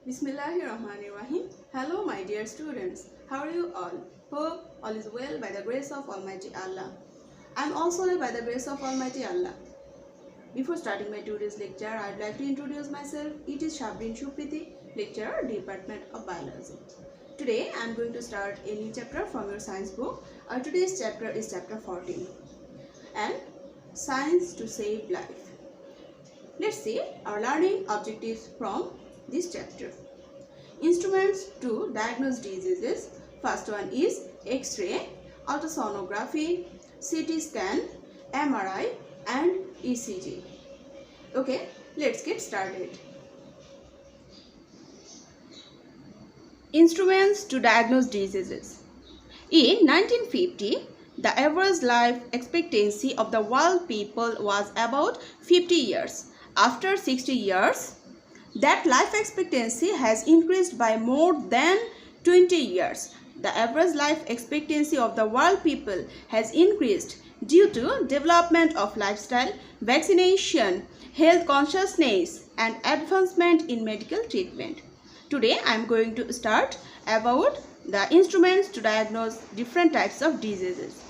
Bismillahirrahmanirrahim. Hello my dear students. How are you all? Hope all is well by the grace of Almighty Allah. I am also well by the grace of Almighty Allah. Before starting my today's lecture, I would like to introduce myself. It is Shabrin Shupriti, lecturer, Department of Biology. Today I am going to start a new chapter from your science book. Today's chapter is chapter 14 and Science to Save Life. Let's see our learning objectives from this chapter. Instruments to diagnose diseases. First one is X-ray, ultrasonography, CT scan, MRI and ECG. Okay, let's get started. Instruments to diagnose diseases. In 1950, the average life expectancy of the world people was about 50 years. After 60 years, that life expectancy has increased by more than 20 years. The average life expectancy of the world people has increased due to development of lifestyle, vaccination, health consciousness and advancement in medical treatment. Today I am going to start about the instruments to diagnose different types of diseases.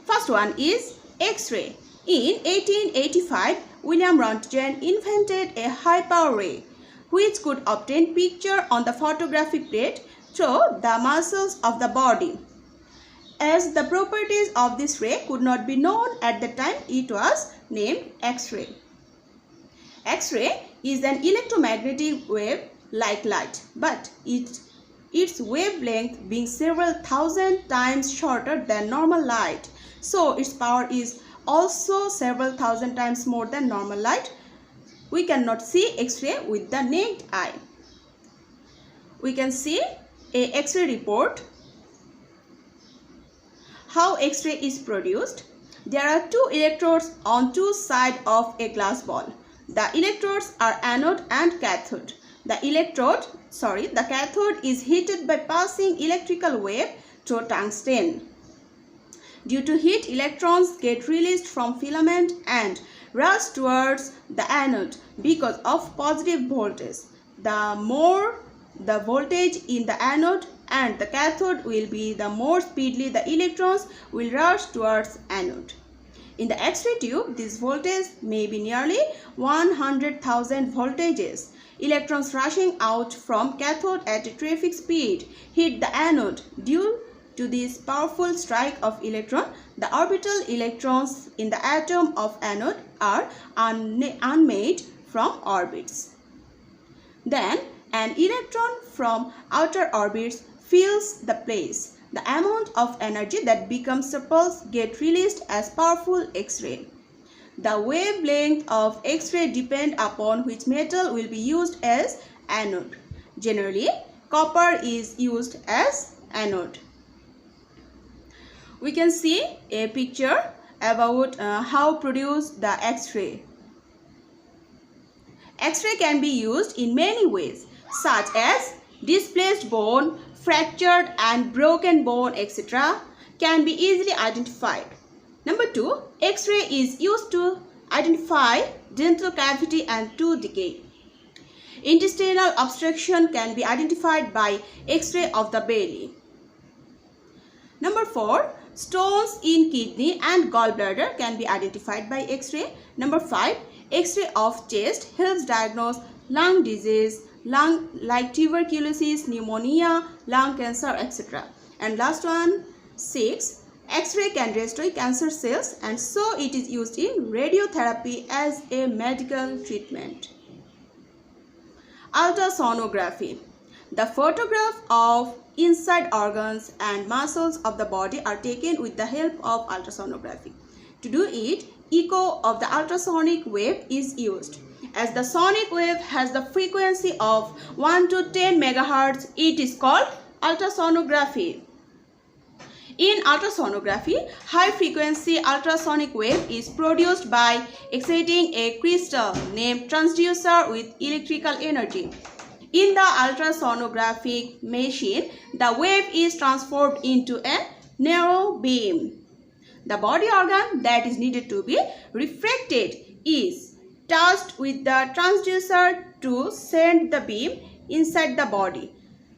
First one is X-ray. In 1885, William Röntgen invented a high-power ray which could obtain picture on the photographic plate through the muscles of the body. As the properties of this ray could not be known at the time, it was named X-ray. X-ray is an electromagnetic wave like light, but its wavelength being several thousand times shorter than normal light. So its power is also several thousand times more than normal light. We cannot see X-ray with the naked eye. We can see a X-ray report. How X-ray is produced? There are two electrodes on two sides of a glass ball. The electrodes are anode and cathode. The cathode is heated by passing electrical wave through tungsten. Due to heat, electrons get released from filament and rush towards the anode because of positive voltage. The more the voltage in the anode and the cathode will be, the more speedily the electrons will rush towards anode. In the X-ray tube, this voltage may be nearly 100,000 voltages. Electrons rushing out from cathode at a terrific speed hit the anode. Due to this powerful strike of electron, the orbital electrons in the atom of anode are unmade from orbits. Then an electron from outer orbits fills the place. The amount of energy that becomes surplus gets released as powerful X-ray. The wavelength of X-ray depends upon which metal will be used as anode. Generally, copper is used as anode. We can see a picture about how produce the X-ray. X-ray can be used in many ways, such as displaced bone, fractured and broken bone, etc. can be easily identified. Number 2, X-ray is used to identify dental cavity and tooth decay. Intestinal obstruction can be identified by X-ray of the belly. Number 4, stones in kidney and gallbladder can be identified by X-ray. Number 5, X-ray of chest helps diagnose lung disease, lung like tuberculosis, pneumonia, lung cancer, etc. And last one, 6, X-ray can destroy cancer cells and so it is used in radiotherapy as a medical treatment. Ultrasonography. The photograph of inside organs and muscles of the body are taken with the help of ultrasonography. To do it, echo of the ultrasonic wave is used. As the sonic wave has the frequency of 1 to 10 MHz, it is called ultrasonography. In ultrasonography, high frequency ultrasonic wave is produced by exciting a crystal named transducer with electrical energy. In the ultrasonographic machine, the wave is transformed into a narrow beam. The body organ that is needed to be refracted is touched with the transducer to send the beam inside the body.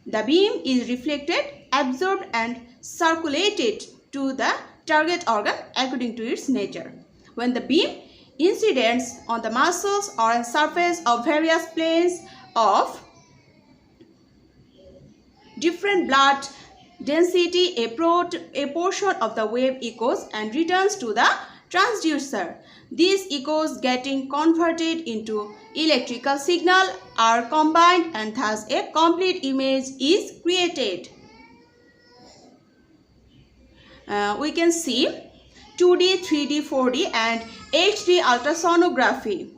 The beam is reflected, absorbed and circulated to the target organ according to its nature. When the beam incidents on the muscles or on surface of various planes of different blood density, a portion of the wave echoes and returns to the transducer. These echoes getting converted into electrical signal are combined and thus a complete image is created. We can see 2D, 3D, 4D and HD ultrasonography.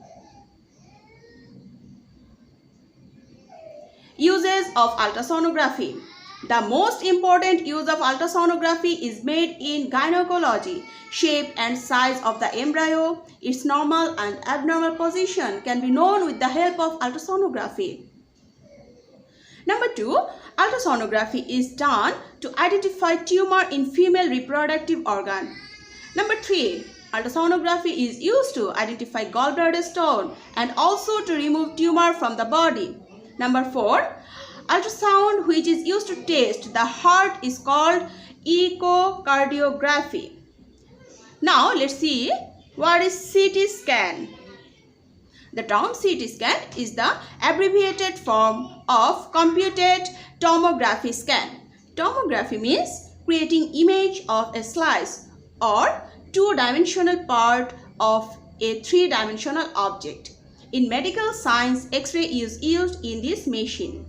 Uses of ultrasonography. The most important use of ultrasonography is made in gynecology. Shape and size of the embryo, its normal and abnormal position can be known with the help of ultrasonography. Number 2, ultrasonography is done to identify tumor in female reproductive organ. Number 3, ultrasonography is used to identify gallbladder stone and also to remove tumor from the body. Number 4, ultrasound which is used to test the heart is called echocardiography. Now let's see what is CT scan. The term CT scan is the abbreviated form of computed tomography scan. Tomography means creating image of a slice or two-dimensional part of a three-dimensional object. In medical science, X-ray is used in this machine.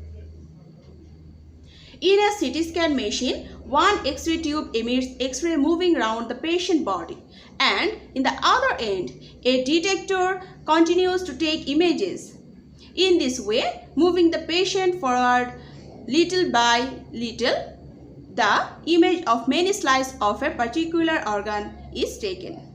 In a CT scan machine, one X-ray tube emits X-ray moving around the patient body, and in the other end, a detector continues to take images. In this way, moving the patient forward little by little, the image of many slices of a particular organ is taken.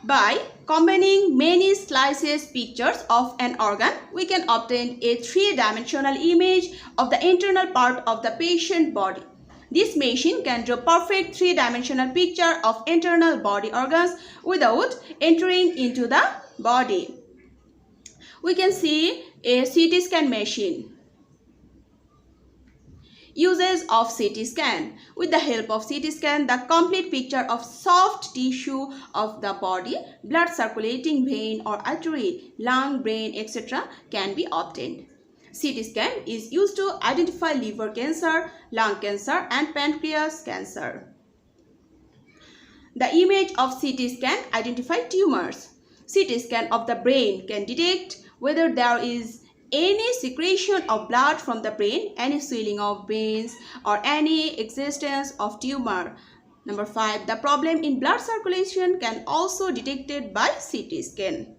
By combining many slices pictures of an organ, we can obtain a three-dimensional image of the internal part of the patient body. This machine can draw perfect three-dimensional picture of internal body organs without entering into the body. We can see a CT scan machine. Uses of CT scan. With the help of CT scan, the complete picture of soft tissue of the body, blood circulating vein or artery, lung, brain, etc. can be obtained. CT scan is used to identify liver cancer, lung cancer and pancreas cancer. The image of CT scan identifies tumors. CT scan of the brain can detect whether there is any secretion of blood from the brain, any swelling of veins or any existence of tumor. Number 5, the problem in blood circulation can also detected by CT scan.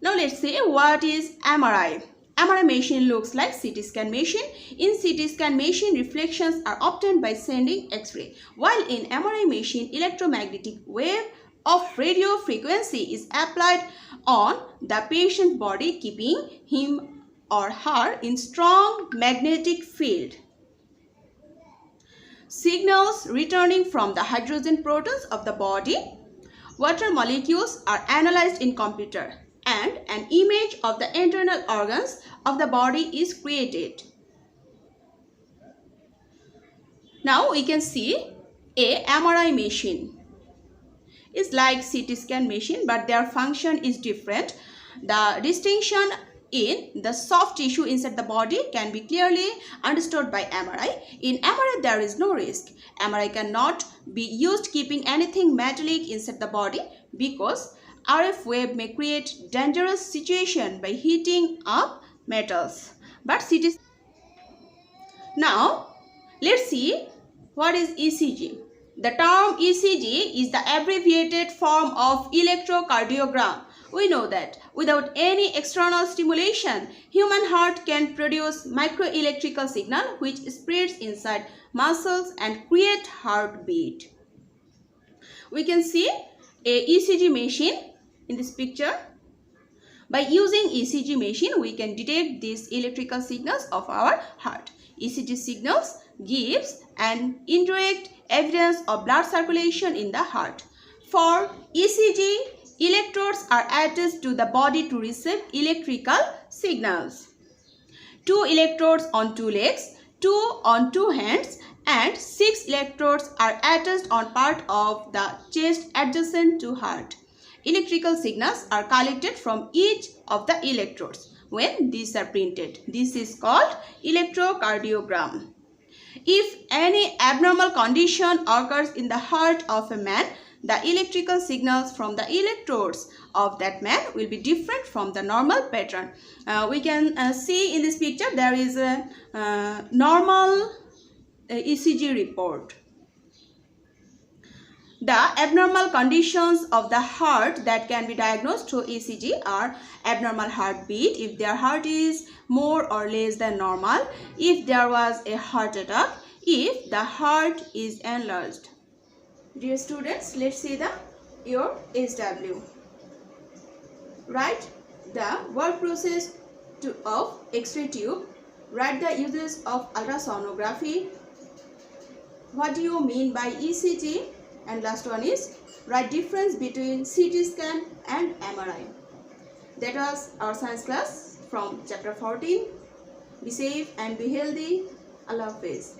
Now let's see what is MRI. MRI machine looks like CT scan machine. In CT scan machine, reflections are obtained by sending X-ray, while in MRI machine, electromagnetic wave of radio frequency is applied on the patient's body, keeping him or her in strong magnetic field. Signals returning from the hydrogen protons of the body, water molecules are analyzed in computer, and an image of the internal organs of the body is created. Now we can see a MRI machine. Is like CT scan machine, but their function is different. The distinction in the soft tissue inside the body can be clearly understood by MRI. In MRI, there is no risk. MRI cannot be used keeping anything metallic inside the body because RF wave may create dangerous situation by heating up metals. But CT. Now, let's see what is ECG. The term ECG is the abbreviated form of electrocardiogram. We know that without any external stimulation, human heart can produce microelectrical signal which spreads inside muscles and create heartbeat. We can see a ECG machine in this picture. By using ECG machine, we can detect these electrical signals of our heart. ECG signals gives an indirect evidence of blood circulation in the heart. For ECG, electrodes are attached to the body to receive electrical signals. 2 electrodes on 2 legs, 2 on 2 hands, and 6 electrodes are attached on part of the chest adjacent to heart. Electrical signals are collected from each of the electrodes when these are printed. This is called electrocardiogram. If any abnormal condition occurs in the heart of a man, the electrical signals from the electrodes of that man will be different from the normal pattern. We can see in this picture there is a normal ECG report. The abnormal conditions of the heart that can be diagnosed through ECG are abnormal heartbeat, if their heart is more or less than normal, if there was a heart attack, if the heart is enlarged. Dear students, let's see your SW. Write the work process of X-ray tube. Write the uses of ultrasonography. What do you mean by ECG? And last one is write difference between CT scan and MRI. That was our science class from chapter 14. Be safe and be healthy. Allah Hafiz.